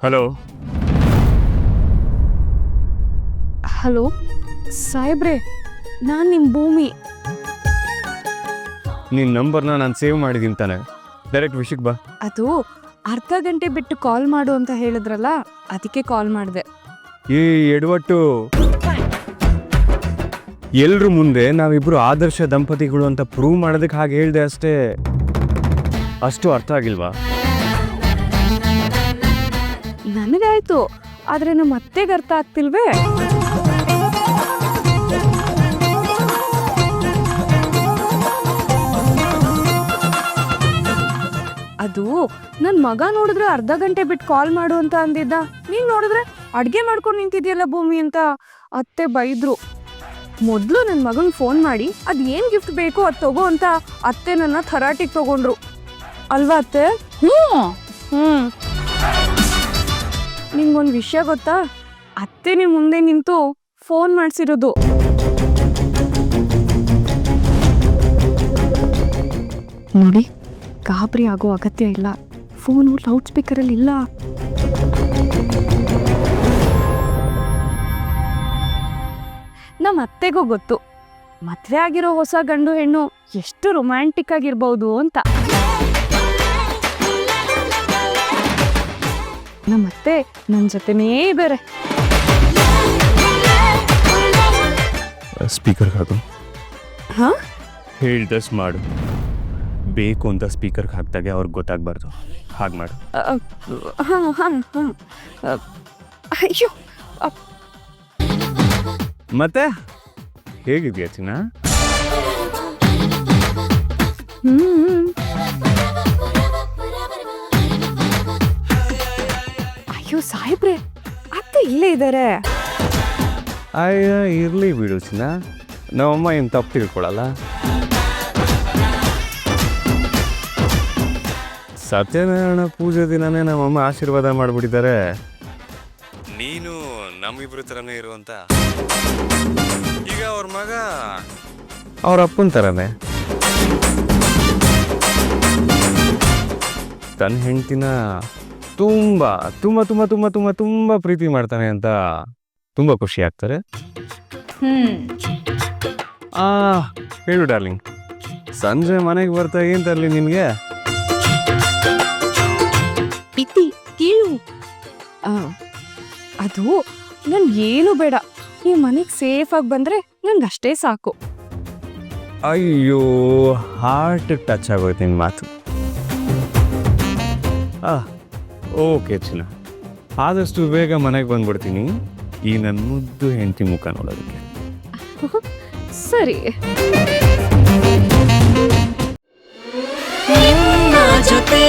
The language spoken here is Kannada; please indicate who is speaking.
Speaker 1: ಹಲೋ
Speaker 2: ಹಲೋ ಸಾಹೇಬ್ರೆ, ನಾನು ನಿಮ್ಮ ಭೂಮಿ.
Speaker 1: ನಿನ್ನ ನಂಬರ್ನ ನಾನು ಸೇವ್ ಮಾಡಿದ್ದೀನಿ ತಾನೆ, ಡೈರೆಕ್ಟ್ ವಿಷಯಕ್ಕೆ ಬಾ.
Speaker 2: ಅದು ಅರ್ಧ ಗಂಟೆ ಬಿಟ್ಟು ಕಾಲ್ ಮಾಡು ಅಂತ ಹೇಳಿದ್ರಲ್ಲ, ಅದಕ್ಕೆ ಕಾಲ್ ಮಾಡಿದೆ.
Speaker 1: ಈ ಎಡವಟ್ಟು ಎಲ್ರ ಮುಂದೆ ನಾವಿಬ್ರು ಆದರ್ಶ ದಂಪತಿಗಳು ಅಂತ ಪ್ರೂವ್ ಮಾಡೋದಕ್ಕೆ ಹಾಗೆ ಹೇಳ್ದೆ ಅಷ್ಟೇ. ಅಷ್ಟು ಅರ್ಥ ಆಗಿಲ್ವಾ?
Speaker 2: ನನಗಾಯ್ತು, ಆದ್ರೆ ನಮ್ಮ ಅತ್ತೆಗೆ ಅರ್ಥ ಆಗ್ತಿಲ್ವೇ? ಅದು ನನ್ನ ಮಗ ನೋಡಿದ್ರೆ ಅರ್ಧ ಗಂಟೆ ಬಿಟ್ಟು ಕಾಲ್ ಮಾಡು ಅಂತ ಅಂದಿದ್ದ. ನೀನ್ ನೋಡಿದ್ರೆ ಅಡ್ಗೆ ಮಾಡ್ಕೊಂಡು ನಿಂತಿದ್ಯಲ್ಲ ಭೂಮಿ ಅಂತ ಅತ್ತೆ ಬೈದ್ರು. ಮೊದಲು ನನ್ನ ಮಗನ್ ಫೋನ್ ಮಾಡಿ ಅದ್ ಏನ್ ಗಿಫ್ಟ್ ಬೇಕು ಅದ್ ತಗೋ ಅಂತ ಅತ್ತೆ ನನ್ನ ಥರಾಟಿಗೆ ತಗೊಂಡ್ರು ಅಲ್ವಾ ಅತ್ತೆ? ನಿಂಗೊಂದು ವಿಷಯ ಗೊತ್ತಾ? ಅತ್ತೆನೇ ಮುಂದೆ ನಿಂತು ಫೋನ್ ಮಾಡಿಸಿರೋದು. ನೋಡಿ, ಗಾಬರಿ ಆಗೋ ಅಗತ್ಯ ಇಲ್ಲ. ಫೋನು ಲೌಡ್ ಸ್ಪೀಕರಲ್ಲಿ ಇಲ್ಲ. ನಮ್ಮ ಅತ್ತೆಗೂ ಗೊತ್ತು ಮದ್ವೆ ಆಗಿರೋ ಹೊಸ ಗಂಡು ಹೆಣ್ಣು ಎಷ್ಟು ರೊಮ್ಯಾಂಟಿಕ್ ಆಗಿರ್ಬೋದು ಅಂತ. ನಮ್ಮತ್ತೆ ನನ್ನ ಜೊತೆನೇ ಬೇರೆ.
Speaker 1: ಸ್ಪೀಕರ್ ಹಾಕು.
Speaker 2: ಹಾ,
Speaker 1: ಹೇಳ್ದಷ್ಟು ಮಾಡು. ಬೇಕು ಅಂತ ಸ್ಪೀಕರ್ಗೆ ಹಾಕಿದಾಗೆ ಅವ್ರಿಗೆ ಗೊತ್ತಾಗಬಾರ್ದು. ಹಾಗೆ ಮಾಡು.
Speaker 2: ಹಾಂ ಹಾಂ ಹಾಂ. ಅಯ್ಯೋ,
Speaker 1: ಮತ್ತೆ ಹೇಗಿದೆಯಾ ಚಿನ್ನ?
Speaker 2: ಅಯ್ಯೋ ಸಾಹೇಬ್ರೆ, ಅತ್ತೆ ಇಲ್ಲೇ ಇದ್ದಾರೆ.
Speaker 1: ಅಯ್ಯ ಇರಲಿ ಬಿಡು ಚಿನ್ನ, ನಮ್ಮಮ್ಮ ಏನು ತಪ್ಪು ತಿಳ್ಕೊಳಲ್ಲ. ಸತ್ಯನಾರಾಯಣ ಪೂಜೆ ದಿನನೇ ನಮ್ಮಮ್ಮ ಆಶೀರ್ವಾದ ಮಾಡಿಬಿಟ್ಟಿದ್ದಾರೆ, ನೀನು ನಮ್ಮಿಬ್ರು ಥರನೇ ಇರುವಂತ. ಈಗ ಅವ್ರ ಮಗ ಅವ್ರ ಅಪ್ಪನ ಥರನೇ ತನ್ನ ಹೆಂಡ್ತಿನ ತುಂಬ ತುಂಬ ತುಂಬ ತುಂಬ ತುಂಬ ತುಂಬ ಪ್ರೀತಿ ಮಾಡ್ತಾನೆ ಅಂತ ತುಂಬ ಖುಷಿ ಆಗ್ತಾರೆ. ಹೇಳು ಡಾರ್ಲಿಂಗ್, ಸಂಜೆ ಮನೆಗೆ ಬರ್ತಾ ಏನು ತರಲಿ ನಿನಗೆ?
Speaker 2: ಪಿತಿ ಕೀಳು. ಅದು ನನ್ಗೆ ಏನು ಬೇಡ, ಈ ಮನೆಗೆ ಸೇಫ್ ಆಗಿ ಬಂದ್ರೆ ನನ್ಗೆ ಅಷ್ಟೇ ಸಾಕು.
Speaker 1: ಅಯ್ಯೋ, ಹಾರ್ಟ್ ಟಚ್ ಆಗೋಯ್ತು ನಿನ್ನ ಮಾತು. ಓಕೆ ಚಿನ್ನ, ಆದಷ್ಟು ಬೇಗ ಮನೆಗೆ ಬಂದ್ಬಿಡ್ತೀನಿ ಈ ನನ್ನ ಮುದ್ದು ಹೆಂಡತಿ ಮುಖ ನೋಡೋದಕ್ಕೆ.
Speaker 2: ಸರಿ.
Speaker 3: ಜೊತೆ